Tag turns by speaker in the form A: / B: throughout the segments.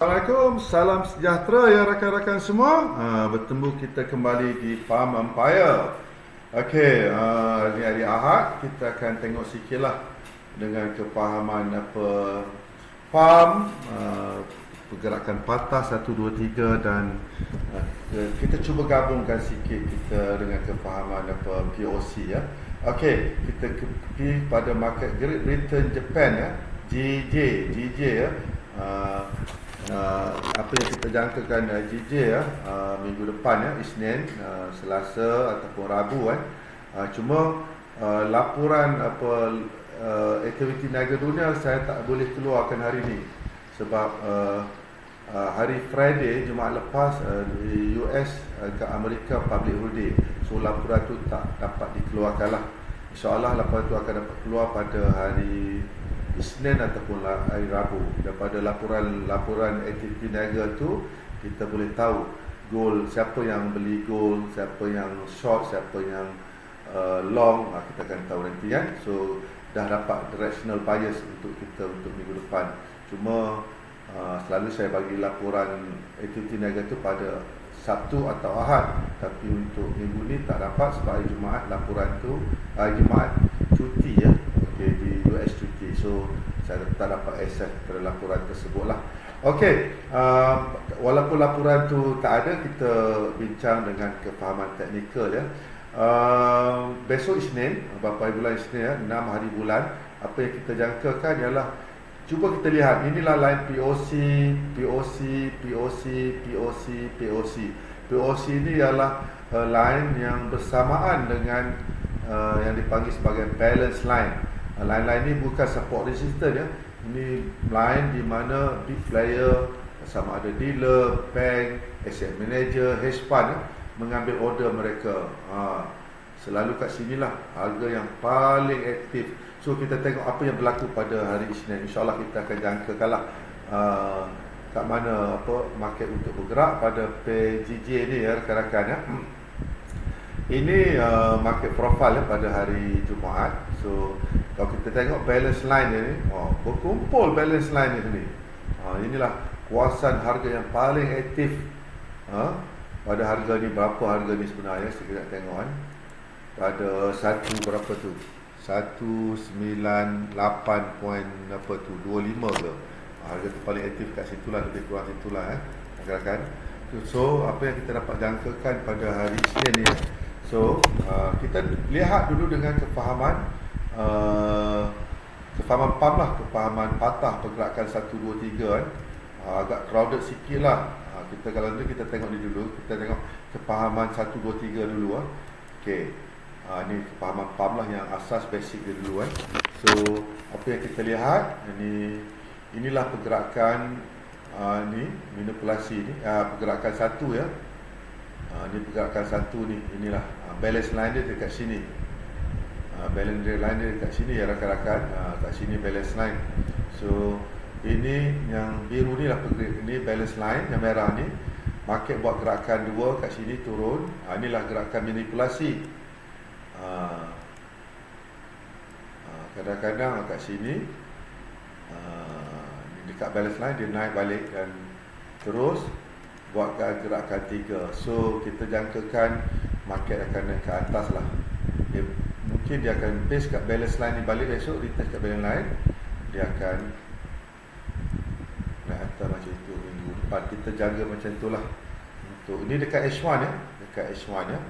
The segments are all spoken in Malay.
A: Assalamualaikum, salam sejahtera ya rakan-rakan semua. Bertemu kita kembali di Farm Empire. Okey, ni hari Ahad kita akan tengok sikitlah dengan kefahaman apa farm, pergerakan patah 1, 2, 3 dan kita cuba gabungkan sikit kita dengan kefahaman apa POC ya. Okey, kita pergi pada market Great Britain, Japan ya, GJ ya. Apa yang kita jangkakan GJ ya, minggu depan ya, Isnin, Selasa ataupun Rabu kan. Cuma laporan apa aktiviti niaga dunia saya tak boleh keluarkan hari ini sebab hari Friday Jumaat lepas di US ke Amerika public holiday, so laporan tu tak dapat dikeluarkan lah. InsyaAllah laporan tu akan dapat keluar pada hari Isnin ataupun hari Rabu. Daripada laporan aktiviti niaga tu kita boleh tahu gold, siapa yang beli gold, siapa yang short, siapa yang long, kita akan tahu nanti kan. So dah dapat directional bias untuk kita untuk minggu depan. Cuma selalu saya bagi laporan aktiviti niaga tu pada Sabtu atau Ahad, tapi untuk minggu ni tak dapat sebab hari Jumaat laporan tu, hari Jumaat cuti ya. Okay, di US cuti, so saya tak dapat akses kepada laporan tersebut lah. Okey, walaupun laporan tu tak ada, kita bincang dengan kefahaman teknikal ya. Besok Isnin, berapa hari bulan Isnin ya, 6 hari bulan. Apa yang kita jangkakan ialah, cuba kita lihat, inilah line POC, POC, POC, POC, POC. POC ini ialah line yang bersamaan dengan yang dipanggil sebagai balance line. Line-line ni bukan support resistance ya. Ini line di mana big player, sama ada dealer, bank, asset manager, hedge fund ya, mengambil order mereka. Selalu kat sinilah harga yang paling aktif. So kita tengok apa yang berlaku pada hari Isnin. InsyaAllah kita akan jangkakanlah kat mana apa market untuk bergerak pada PGJ ni ya rakan-rakan ya. Ini market profile ya, pada hari Jumaat. So kalau kita tengok balance line ni, berkumpul balance line ni. Inilah kuasaan harga yang paling aktif pada harga ni. Berapa harga ni sebenarnya, kita nak tengok kan. Pada satu berapa tu, 198 point apa tu, 25 ke. Harga tu paling aktif kat situlah, lebih kurang situlah kan. So apa yang kita dapat jangkakan pada hari Isnin ni. So kita lihat dulu dengan kefahaman PAM lah, kefahaman patah pergerakan 1, 2, 3 kan. Agak crowded sikit lah. Kita kalau ni kita tengok ni dulu, kita tengok kefahaman 1, 2, 3 dulu Okey. Ni kefahaman PAM lah yang asas basic dia dulu kan. So apa yang kita lihat inilah pergerakan ni manipulasi ni, pergerakan 1 ya. Ni pergerakan 1 ni, inilah balance line dia dekat sini. Balance line dia dekat sini ya rakan-rakan. Kat sini balance line. So ini yang biru ni lah, ini balance line, yang merah ni market buat gerakan 2 kat sini turun. Inilah gerakan manipulasi. Kadang-kadang kat sini dekat balance line dia naik balik dan terus buat gerakan 3. So kita jangkakan market akan naik ke atas lah. Mungkin dia akan base kat balance line ni balik besok, retest kat balance line, dia akan naik atas macam itu minggu depan. Kita jaga macam tu lah. Untuk ini dekat H1 ya, dekat H1 ya.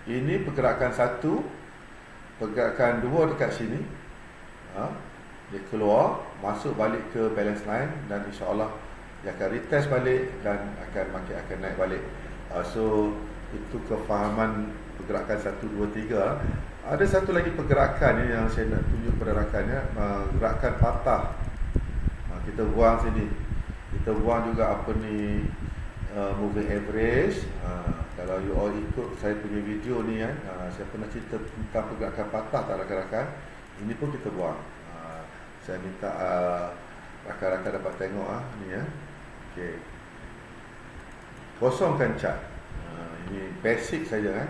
A: Ini pergerakan 1, pergerakan 2 dekat sini. Dia keluar, masuk balik ke balance line dan insyaAllah dia akan retest balik dan market akan naik balik. So itu kefahaman pergerakan 1, 2, 3. Ada satu lagi pergerakan ni yang saya nak tunjuk kepada rakannya, gerakan patah. Kita buang sini. Kita buang juga apa ni, moving average. Kalau you all ikut saya punya video ni kan, saya pernah cerita tentang pergerakan patah tak rakan-rakan. Ini pun kita buang. Saya minta rakan-rakan dapat tengok ni ya. Okey. Kosongkan chart. Ini basic saja kan.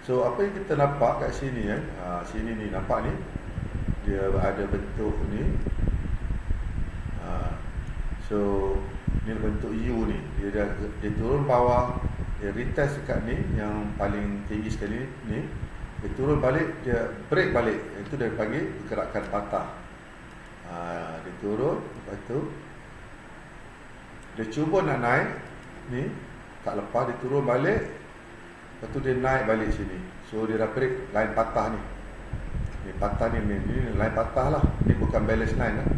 A: So apa yang kita nampak kat sini kan, sini ni nampak ni, dia ada bentuk ni. So Ni bentuk U ni. Dia turun bawah, dia retest dekat ni yang paling tinggi sekali ni. Dia turun balik, dia break balik. Itu dia panggil gerakan patah. Dia turun, lepas tu dia cuba nak naik ni, tak lepas, dia turun balik, lepas tu dia naik balik sini. So dia dah break line patah ni. Ni patah ni line patah lah. Ni bukan balance line lah.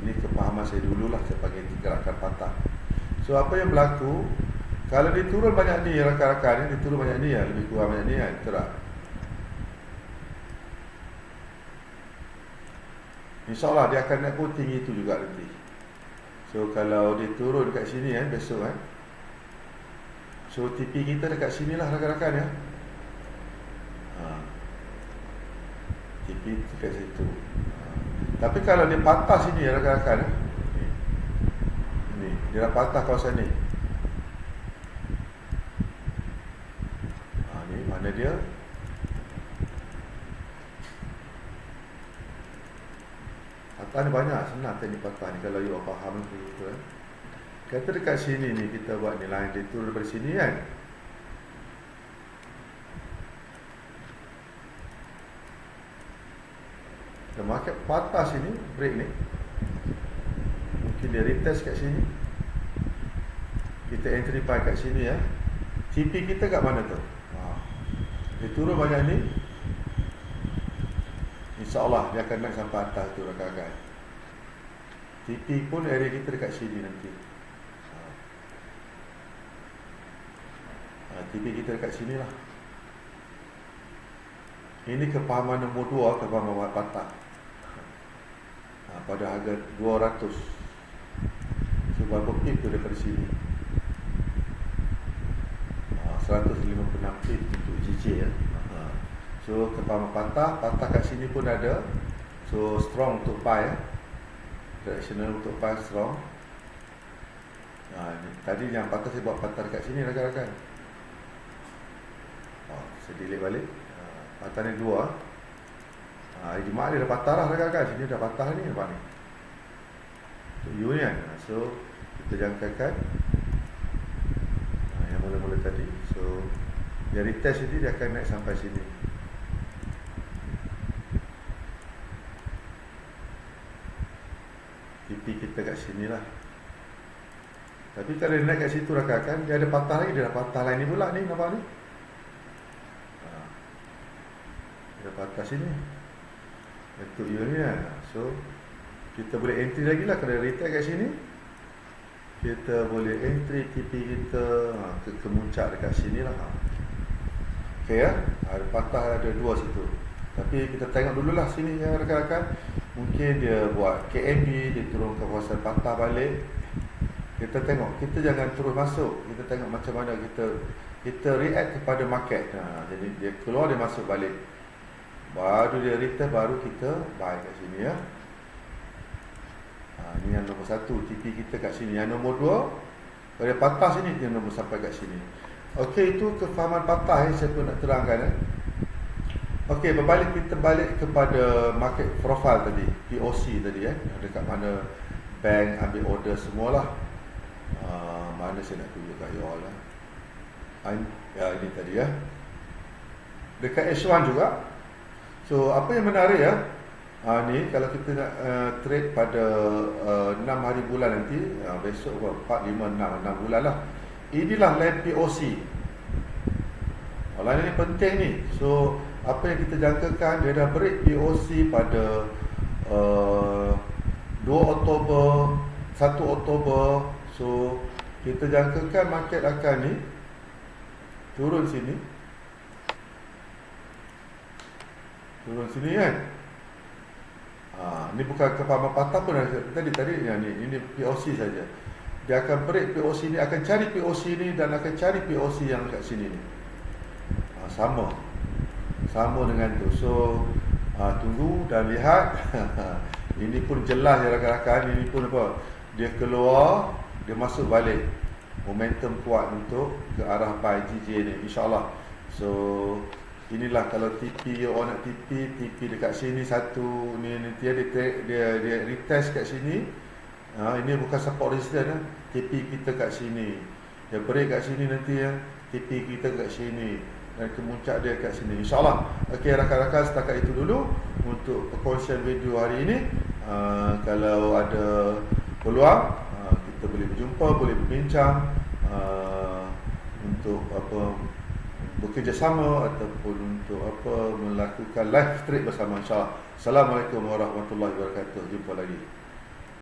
A: Ini kepahaman saya dulu lah, saya panggil gerakan patah. So apa yang berlaku, kalau dia turun banyak ni rakan-rakan ni, dia turun banyak ni lah, lebih kurang banyak ni kan, betul tak? InsyaAllah dia akan naik pun tinggi tu juga nanti. So kalau dia turun dekat sini kan, besok kan, so TP kita dekat sini lah rakan-rakan ya. TP dekat situ. Tapi kalau dia patah sini rakan-rakan, ni dia dah patah kawasan ni. Ni mana dia? Patah ni banyak, senang teknik patah ni kalau you faham tu kan. Kata dekat sini ni kita buat ni line dia turun daripada sini kan. Kita market patah sini, break ni. Mungkin dia retest kat sini. Kita entry buy kat sini ya. TP kita kat mana tu? Dia turun banyak ni. InsyaAllah dia akan naik sampai atas tu rakan-rakan. TP pun area kita dekat sini nanti. TP kita dekat sini lah. Ini kepahaman nombor 2, kepahaman patah. Pada harga 200. So berapa pip tu daripada sini? 156 pip untuk GJ ya. So kepahaman patah kat sini pun ada. So strong untuk buy ya. Directional untuk buy strong. Tadi yang patah saya buat patah dekat sini rakan-rakan. Saya delete balik. Patah ni 2. Hari Jumaat dia dah patah lah rakan-rakan. Sini dah patah ni, nampak ni. Untuk U ni kan. So kita jangkakan yang mula-mula tadi. So dia retest ni, dia akan naik sampai sini. TP kita kat sini lah. Tapi kalau dia naik kat situ rakan-rakan, dia ada patah lagi. Dia dah patah lain ni pula ni, nampak ni. Dia dah patah sini. Bentuk U ni kan. So kita boleh entry lagi lah. Kalau retest kat sini, kita boleh entry TP kita ke kemuncak dekat sini lah. Okay ya. Ada patah, ada 2 situ. Tapi kita tengok dululah sini ya rakan-rakan. Mungkin dia buat KMB, dia turun ke kawasan patah balik. Kita tengok, kita jangan terus masuk. Kita tengok macam mana kita react kepada market. Jadi dia keluar, dia masuk balik. Baru dia return, baru kita buy kat sini ya. Ni yang nombor 1, TP kita kat sini. Yang nombor 2, kalau dia patah sini, dia nombor sampai kat sini. Okey, itu kefahaman patah saya pun nak terangkan. Okey, berbalik, kita balik kepada market profile tadi, POC tadi dekat mana bank ambil order semualah. Mana saya nak tunjuk kat you all lah. Ya, ini tadi ya. Dekat H1 juga. So apa yang menarik ya, ni kalau kita nak trade pada 6 hari bulan nanti, besok 4, 5, 6 bulan lah. Inilah line POC. Line ini penting ni. So apa yang kita jangkakan, dia dah break POC pada 2 Oktober, 1 Oktober. So kita jangkakan market akan ni turun sini. Turun sini kan. Ni bukan kepahaman patah pun tadi yang ini POC saja. Dia akan break POC ni, akan cari POC ni dan akan cari POC yang kat sini ni. Sama dengan tu. So tunggu dan lihat. Ini pun jelas ya rakan-rakan. Ini pun apa, dia keluar, dia masuk balik. Momentum kuat untuk ke arah buy GJ ni, insyaAllah. So inilah kalau TP, orang nak TP dekat sini satu ni, dia retest kat sini. Ini bukan support resistance ya. TP kita kat sini, yang break kat sini nanti ya, TP kita kat sini, dan kemuncak dia kat sini, insyaAllah. Okey rakan-rakan, setakat itu dulu untuk perkongsian video hari ini. Kalau ada peluang, kita boleh berjumpa, boleh berbincang, untuk bekerjasama ataupun untuk melakukan live trade bersama, insyaAllah. Assalamualaikum warahmatullahi wabarakatuh. Jumpa lagi.